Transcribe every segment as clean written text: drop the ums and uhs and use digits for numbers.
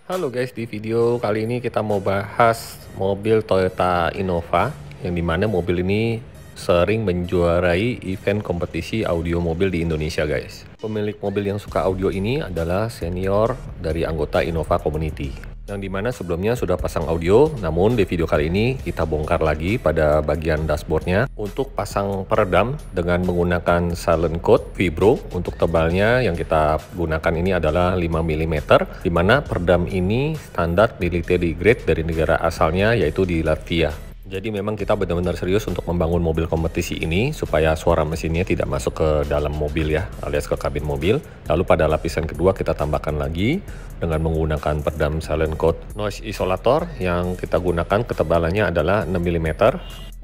Halo guys, di video kali ini kita mau bahas mobil Toyota Innova yang dimana mobil ini sering menjuarai event kompetisi audio mobil di Indonesia guys. Pemilik mobil yang suka audio ini adalah senior dari anggota Innova Community. Yang dimana sebelumnya sudah pasang audio, namun di video kali ini kita bongkar lagi pada bagian dashboardnya untuk pasang peredam dengan menggunakan silent code Vibro. Untuk tebalnya yang kita gunakan ini adalah 5 mm, dimana peredam ini standar military grade dari negara asalnya yaitu di Latvia. Jadi memang kita benar-benar serius untuk membangun mobil kompetisi ini supaya suara mesinnya tidak masuk ke dalam mobil ya, alias ke kabin mobil. Lalu pada lapisan kedua kita tambahkan lagi dengan menggunakan peredam silent code noise isolator yang kita gunakan ketebalannya adalah 6 mm.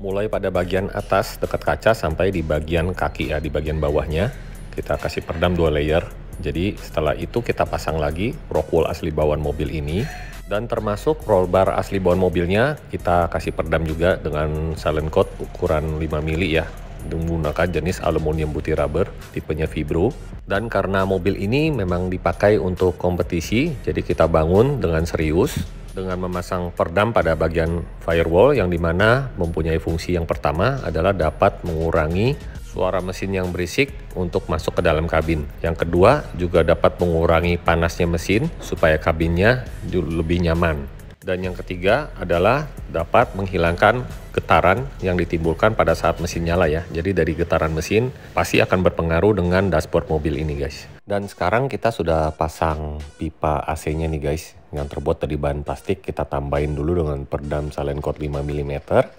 Mulai pada bagian atas dekat kaca sampai di bagian kaki ya, di bagian bawahnya kita kasih peredam 2 layer. Jadi setelah itu kita pasang lagi rock wall asli bawaan mobil ini. Dan termasuk roll bar asli bawaan mobilnya kita kasih peredam juga dengan silent code ukuran 5 mili ya, menggunakan jenis aluminium putih rubber tipenya Vibro. Dan karena mobil ini memang dipakai untuk kompetisi, jadi kita bangun dengan serius dengan memasang peredam pada bagian firewall yang dimana mempunyai fungsi yang pertama adalah dapat mengurangi suara mesin yang berisik untuk masuk ke dalam kabin. Yang kedua juga dapat mengurangi panasnya mesin supaya kabinnya lebih nyaman. Dan yang ketiga adalah dapat menghilangkan getaran yang ditimbulkan pada saat mesin nyala ya. Jadi dari getaran mesin pasti akan berpengaruh dengan dashboard mobil ini guys. Dan sekarang kita sudah pasang pipa AC-nya nih guys, yang terbuat dari bahan plastik. Kita tambahin dulu dengan peredam silent code 5 mm.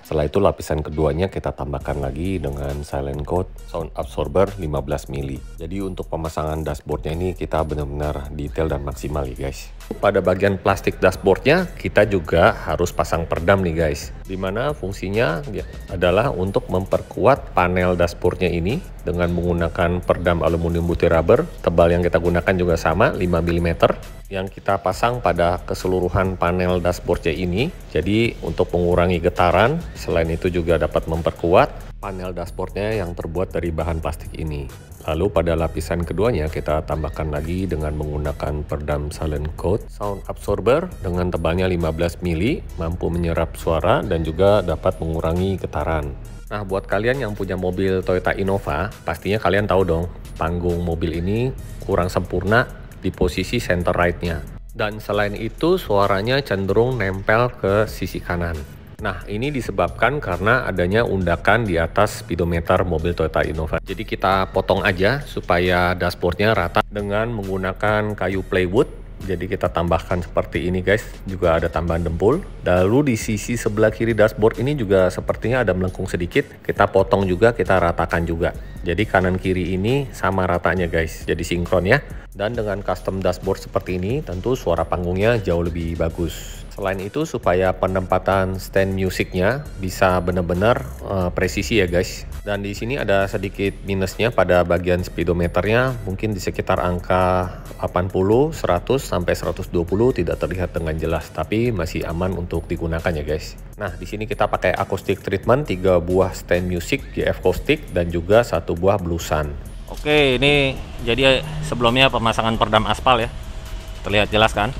Setelah itu lapisan keduanya kita tambahkan lagi dengan silent code sound absorber 15 mili. Jadi untuk pemasangan dashboardnya ini kita benar-benar detail dan maksimal ya guys. Pada bagian plastik dashboardnya kita juga harus pasang peredam nih guys, dimana fungsinya adalah untuk memperkuat panel dashboardnya ini dengan menggunakan peredam aluminium putih rubber. Tebal yang kita gunakan juga sama 5 mm yang kita pasang pada keseluruhan panel dashboardnya ini. Jadi untuk mengurangi getaran, selain itu juga dapat memperkuat panel dashboardnya yang terbuat dari bahan plastik ini. Lalu pada lapisan keduanya kita tambahkan lagi dengan menggunakan peredam silent code sound absorber dengan tebalnya 15 mili, mampu menyerap suara dan juga dapat mengurangi getaran. Nah, buat kalian yang punya mobil Toyota Innova, pastinya kalian tahu dong, panggung mobil ini kurang sempurna di posisi center right-nya. Dan selain itu suaranya cenderung nempel ke sisi kanan. Nah, ini disebabkan karena adanya undakan di atas speedometer mobil Toyota Innova. Jadi kita potong aja supaya dashboardnya rata dengan menggunakan kayu plywood. Jadi kita tambahkan seperti ini guys, juga ada tambahan dempul. Lalu di sisi sebelah kiri dashboard ini juga sepertinya ada melengkung sedikit. Kita potong juga, kita ratakan juga. Jadi kanan kiri ini sama ratanya guys, jadi sinkron ya. Dan dengan custom dashboard seperti ini, tentu suara panggungnya jauh lebih bagus. Selain itu supaya penempatan stand musiknya bisa benar-benar presisi ya guys. Dan di sini ada sedikit minusnya pada bagian speedometernya, mungkin di sekitar angka 80, 100 sampai 120 tidak terlihat dengan jelas, tapi masih aman untuk digunakan ya guys. Nah, di sini kita pakai acoustic treatment 3 buah stand music GF Caustic dan juga 1 buah bluesan. Oke, ini jadi sebelumnya pemasangan peredam aspal ya. Terlihat jelas kan?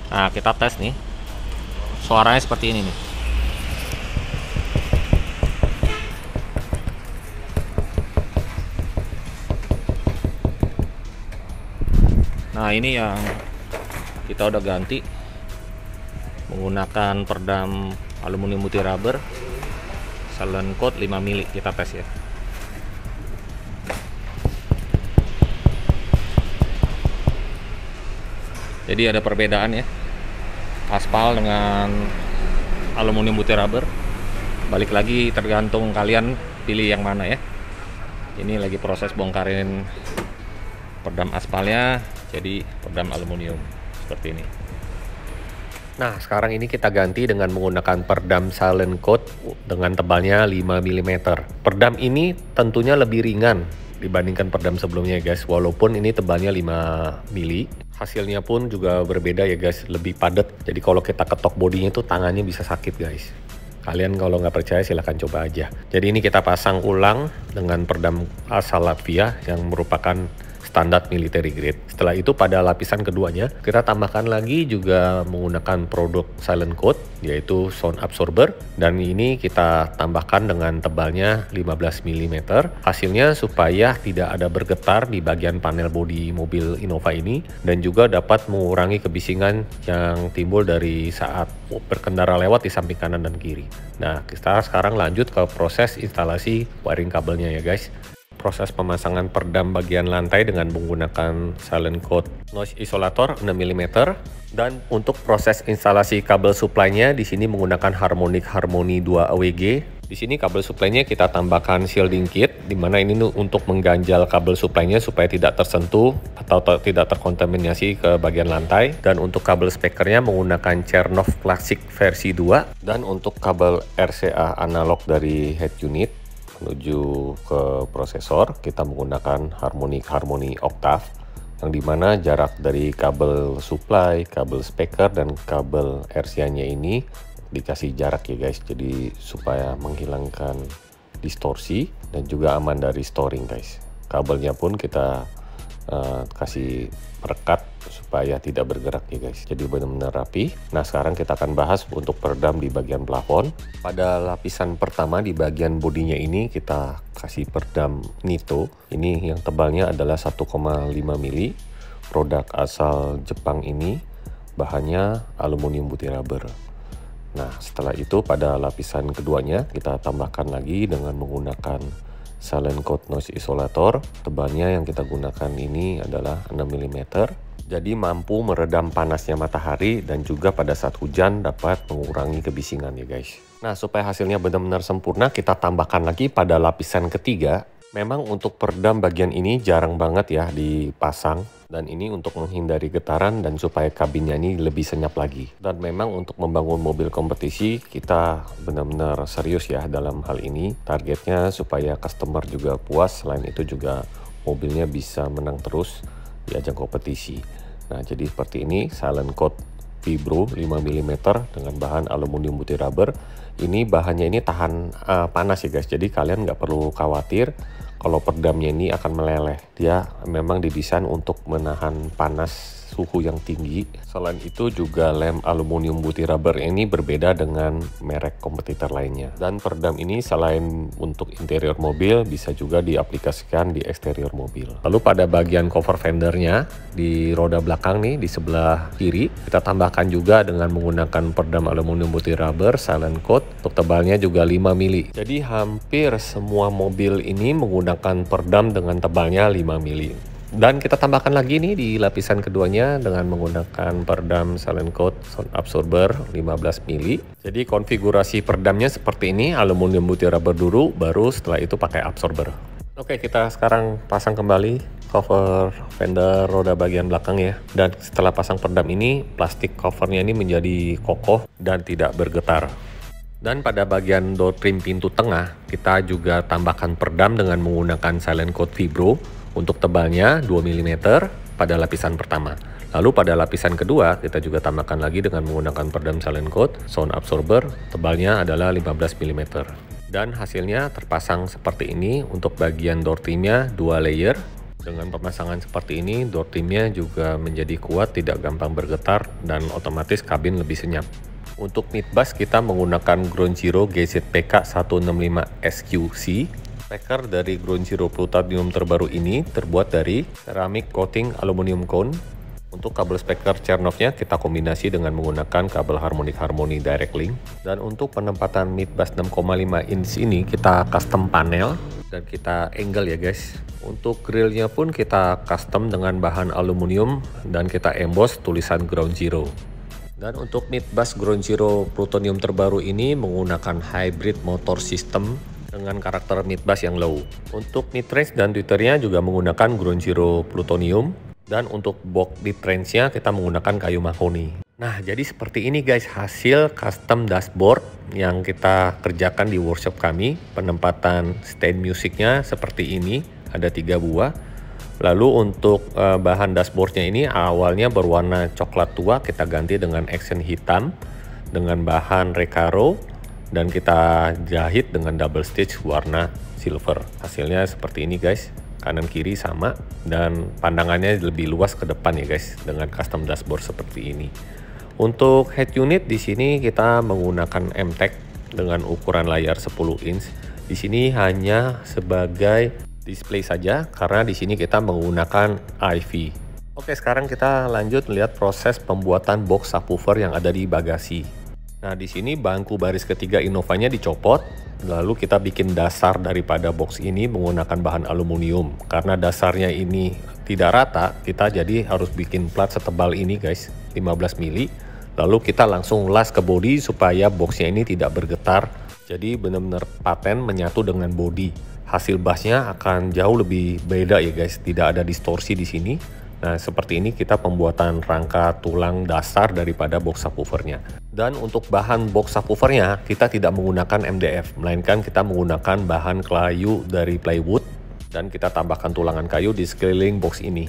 Nah, kita tes nih. Suaranya seperti ini nih. Nah, ini yang kita udah ganti menggunakan peredam aluminium putih rubber silent code 5 mili. Kita tes ya. Jadi ada perbedaan ya, aspal dengan aluminium putih rubber. Balik lagi tergantung kalian pilih yang mana ya. Ini lagi proses bongkarin peredam aspalnya, jadi peredam aluminium seperti ini. Nah, sekarang ini kita ganti dengan menggunakan peredam silent code dengan tebalnya 5 mm. Peredam ini tentunya lebih ringan dibandingkan peredam sebelumnya guys, walaupun ini tebalnya 5 mili. Hasilnya pun juga berbeda ya guys, lebih padat. Jadi kalau kita ketok bodinya tuh tangannya bisa sakit guys. Kalian kalau nggak percaya silahkan coba aja. Jadi ini kita pasang ulang dengan peredam asal Latvia yang merupakan standar military grade. Setelah itu pada lapisan keduanya kita tambahkan lagi juga menggunakan produk silent coat, yaitu sound absorber, dan ini kita tambahkan dengan tebalnya 15 mm. Hasilnya supaya tidak ada bergetar di bagian panel bodi mobil Innova ini, dan juga dapat mengurangi kebisingan yang timbul dari saat berkendara lewat di samping kanan dan kiri. Nah, kita sekarang lanjut ke proses instalasi wiring kabelnya ya guys. Proses pemasangan perdam bagian lantai dengan menggunakan silent coat noise isolator 6 mm, dan untuk proses instalasi kabel supply-nya di sini menggunakan Harmonic Harmony 2 AWG. Di sini kabel supply-nya kita tambahkan shielding kit, di mana ini untuk mengganjal kabel supply-nya supaya tidak tersentuh atau tidak terkontaminasi ke bagian lantai. Dan untuk kabel speakernya menggunakan Chernoff Classic versi 2, dan untuk kabel RCA analog dari head unit menuju ke prosesor kita menggunakan Harmonic Harmony Octave, yang dimana jarak dari kabel supply, kabel speaker, dan kabel RCA-nya ini dikasih jarak ya guys, jadi supaya menghilangkan distorsi dan juga aman dari storing guys. Kabelnya pun kita kasih perekat supaya tidak bergerak ya guys, jadi benar-benar rapi. Nah, sekarang kita akan bahas untuk peredam di bagian plafon. Pada lapisan pertama di bagian bodinya ini kita kasih peredam Nito, ini yang tebalnya adalah 1,5 mili, produk asal Jepang ini, bahannya aluminium putih rubber. Nah, setelah itu pada lapisan keduanya kita tambahkan lagi dengan menggunakan silent coat noise isolator. Tebalnya yang kita gunakan ini adalah 6 mm, jadi mampu meredam panasnya matahari dan juga pada saat hujan dapat mengurangi kebisingan ya guys. Nah, supaya hasilnya benar-benar sempurna kita tambahkan lagi pada lapisan ketiga. Memang untuk peredam bagian ini jarang banget ya dipasang, dan ini untuk menghindari getaran dan supaya kabinnya ini lebih senyap lagi. Dan memang untuk membangun mobil kompetisi kita benar-benar serius ya dalam hal ini. Targetnya supaya customer juga puas, selain itu juga mobilnya bisa menang terus di ajang kompetisi. Nah, jadi seperti ini silent coat Vibro 5 mm dengan bahan aluminium putih rubber. Ini bahannya ini tahan panas ya guys, jadi kalian nggak perlu khawatir kalau peredamnya ini akan meleleh. Dia memang didesain untuk menahan panas suhu yang tinggi. Selain itu juga lem aluminium putih rubber ini berbeda dengan merek kompetitor lainnya. Dan peredam ini selain untuk interior mobil bisa juga diaplikasikan di eksterior mobil. Lalu pada bagian cover fendernya di roda belakang nih di sebelah kiri kita tambahkan juga dengan menggunakan peredam aluminium putih rubber silent coat. Untuk tebalnya juga 5 mili. Jadi hampir semua mobil ini menggunakan peredam dengan tebalnya 5 mili. Dan kita tambahkan lagi nih di lapisan keduanya dengan menggunakan peredam silent coat sound absorber 15 mili. Jadi konfigurasi peredamnya seperti ini, aluminium putih rubber dulu, baru setelah itu pakai absorber. Oke, kita sekarang pasang kembali cover fender roda bagian belakang ya. Dan setelah pasang peredam ini, plastik covernya ini menjadi kokoh dan tidak bergetar. Dan pada bagian door trim pintu tengah, kita juga tambahkan peredam dengan menggunakan silent coat Vibro. Untuk tebalnya 2 mm pada lapisan pertama. Lalu pada lapisan kedua kita juga tambahkan lagi dengan menggunakan peredam silent coat sound absorber, tebalnya adalah 15 mm. Dan hasilnya terpasang seperti ini. Untuk bagian door trimnya 2 layer. Dengan pemasangan seperti ini door trimnya juga menjadi kuat, tidak gampang bergetar, dan otomatis kabin lebih senyap. Untuk midbus kita menggunakan Ground Zero GZPK 165 SQC. Speaker dari Ground Zero plutonium terbaru ini terbuat dari ceramic coating aluminium cone. Untuk kabel speaker Chernoff-nya kita kombinasi dengan menggunakan kabel Harmonic Harmony Direct Link. Dan untuk penempatan midbus 6,5 inch ini kita custom panel dan kita angle ya guys. Untuk grillnya pun kita custom dengan bahan aluminium dan kita emboss tulisan Ground Zero. Dan untuk midbus Ground Zero plutonium terbaru ini menggunakan hybrid motor system dengan karakter midbus yang low. Untuk mid-range dan tweeternya juga menggunakan Ground Zero plutonium, dan untuk box mid-range-nya kita menggunakan kayu mahoni. Nah, jadi seperti ini guys hasil custom dashboard yang kita kerjakan di workshop kami. Penempatan stand musiknya seperti ini, ada 3 buah. Lalu untuk bahan dashboardnya ini awalnya berwarna coklat tua, kita ganti dengan accent hitam dengan bahan Recaro, dan kita jahit dengan double stitch warna silver. Hasilnya seperti ini guys, kanan kiri sama, dan pandangannya lebih luas ke depan ya guys, dengan custom dashboard seperti ini. Untuk head unit di sini kita menggunakan MTEK dengan ukuran layar 10 inch. Di sini hanya sebagai display saja karena di sini kita menggunakan IV. Oke, sekarang kita lanjut melihat proses pembuatan box subwoofer yang ada di bagasi. Nah, di sini bangku baris ketiga Innova-nya dicopot, lalu kita bikin dasar daripada box ini menggunakan bahan aluminium. Karena dasarnya ini tidak rata, kita jadi harus bikin plat setebal ini guys, 15 mili. Lalu kita langsung las ke bodi supaya boxnya ini tidak bergetar. Jadi benar-benar paten menyatu dengan bodi. Hasil bassnya akan jauh lebih beda ya guys, tidak ada distorsi di sini. Nah, seperti ini kita pembuatan rangka tulang dasar daripada box subwoofernya. Dan untuk bahan box subwoofernya kita tidak menggunakan MDF, melainkan kita menggunakan bahan kayu dari plywood dan kita tambahkan tulangan kayu di sekeliling box ini.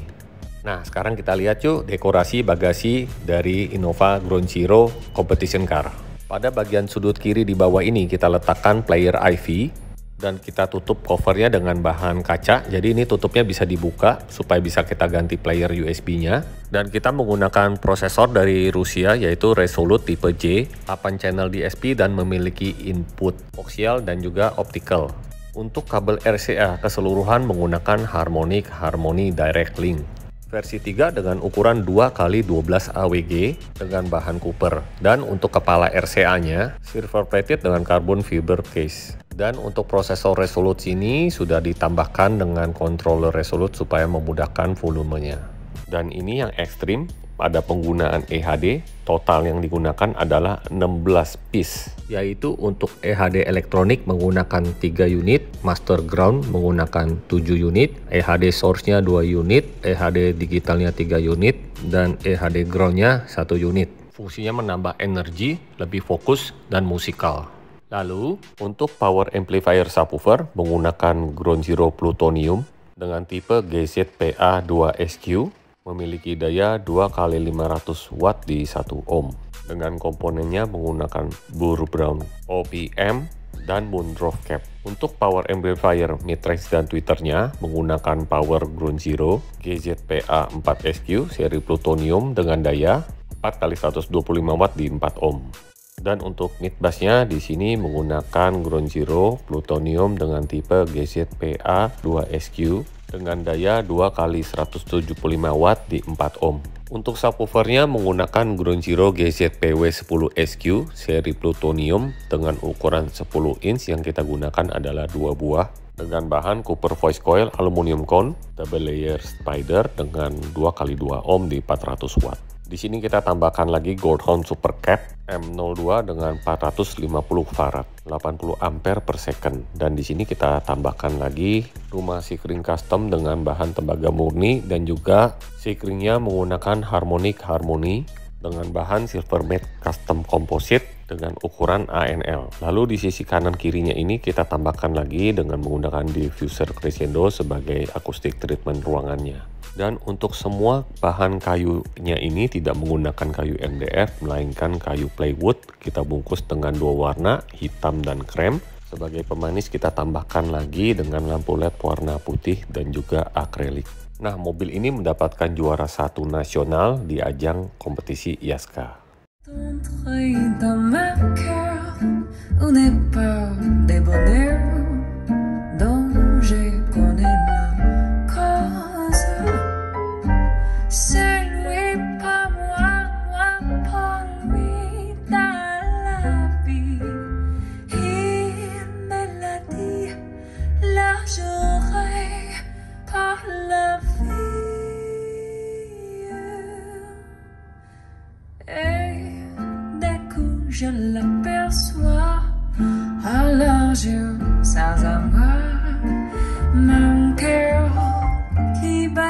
Nah, sekarang kita lihat yuk dekorasi bagasi dari Innova Ground Zero Competition Car. Pada bagian sudut kiri di bawah ini kita letakkan player IV. Dan kita tutup covernya dengan bahan kaca, jadi ini tutupnya bisa dibuka supaya bisa kita ganti player USB-nya. Dan kita menggunakan prosesor dari Rusia yaitu Resolute tipe J, 8 channel DSP dan memiliki input koaksial dan juga optical. Untuk kabel RCA keseluruhan menggunakan Harmonic Harmony Direct Link. Versi 3 dengan ukuran 2x12 AWG dengan bahan Cooper. Dan untuk kepala RCA-nya silver plated dengan carbon fiber case. Dan untuk prosesor Resolute ini sudah ditambahkan dengan controller Resolute supaya memudahkan volumenya. Dan ini yang ekstrim, pada penggunaan EHD, total yang digunakan adalah 16 piece. Yaitu untuk EHD elektronik menggunakan 3 unit, master ground menggunakan 7 unit, EHD source-nya 2 unit, EHD digitalnya 3 unit, dan EHD ground-nya 1 unit. Fungsinya menambah energi, lebih fokus, dan musikal. Lalu, untuk power amplifier subwoofer menggunakan Ground Zero Plutonium dengan tipe GZPA2SQ, memiliki daya 2x500 watt di 1 ohm. Dengan komponennya menggunakan Burr Brown OPM dan Moondrop Cap. Untuk power amplifier mid-range dan tweeternya menggunakan power Ground Zero GZPA4SQ seri Plutonium dengan daya 4x125 watt di 4 ohm. Dan untuk mid bassnya di sini menggunakan Ground Zero Plutonium dengan tipe GZPA2SQ dengan daya 2x175 watt di 4 ohm. Untuk subwoofernya menggunakan Ground Zero GZPW10SQ seri Plutonium dengan ukuran 10 inch yang kita gunakan adalah 2 buah dengan bahan Cooper Voice Coil Aluminium Cone double layer spider dengan 2x2 ohm di 400 watt. Di sini kita tambahkan lagi Goldhorn Super Cap M02 dengan 450 farad, 80 ampere per second. Dan di sini kita tambahkan lagi rumah sikring custom dengan bahan tembaga murni dan juga sikringnya menggunakan Harmonic Harmony dengan bahan silver matte custom composite dengan ukuran ANL. Lalu di sisi kanan kirinya ini kita tambahkan lagi dengan menggunakan diffuser crescendo sebagai acoustic treatment ruangannya. Dan untuk semua bahan kayunya ini tidak menggunakan kayu MDF, melainkan kayu plywood. Kita bungkus dengan 2 warna, hitam dan krem. Sebagai pemanis kita tambahkan lagi dengan lampu LED warna putih dan juga akrilik. Nah, mobil ini mendapatkan juara 1 nasional di ajang kompetisi IASCA. Je l'aperçois, alors je sans avoir mon cœur qui bat.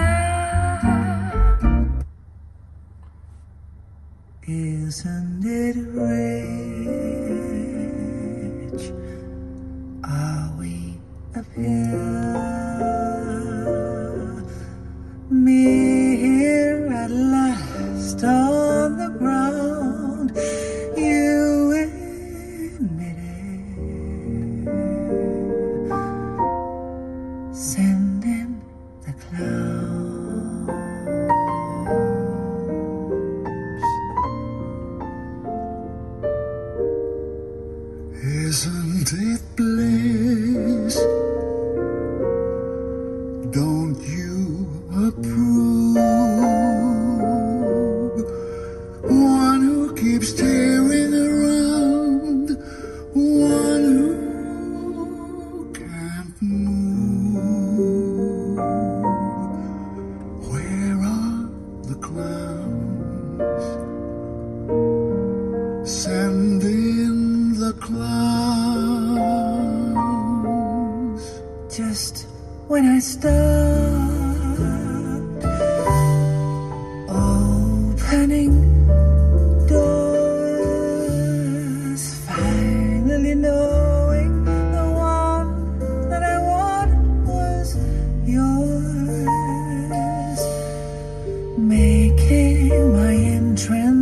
Isn't it rich? Are we up here? Me here at last on the ground. You admitted, sending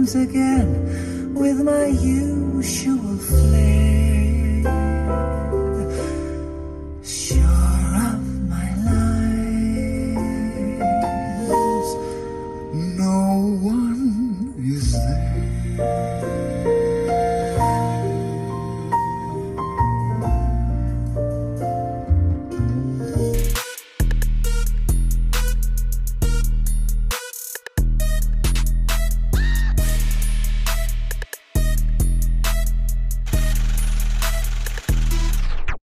comes again with my usual flair.